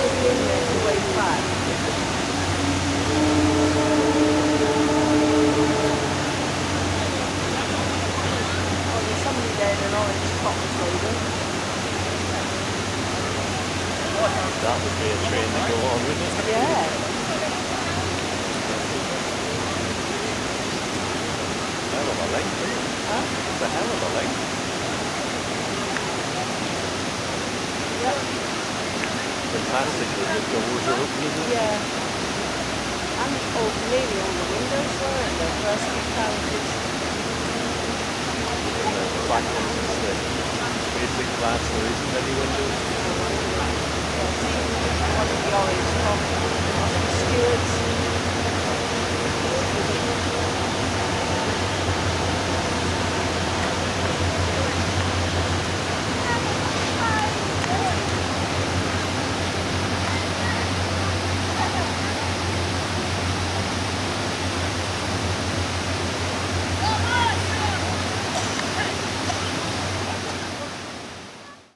We'll be in there to wave back. Oh, there's somebody there in an orange top maybe. That would be a train to go on, wouldn't it? Yeah. Hell of a length, isn't it? Huh? It's a hell of a length. Yep. Fantastic that the doors are open, isn't it? Yeah. And nearly all the windows were in the first few carriages. And the back ones is the basic glass, there isn't any windows. Yes.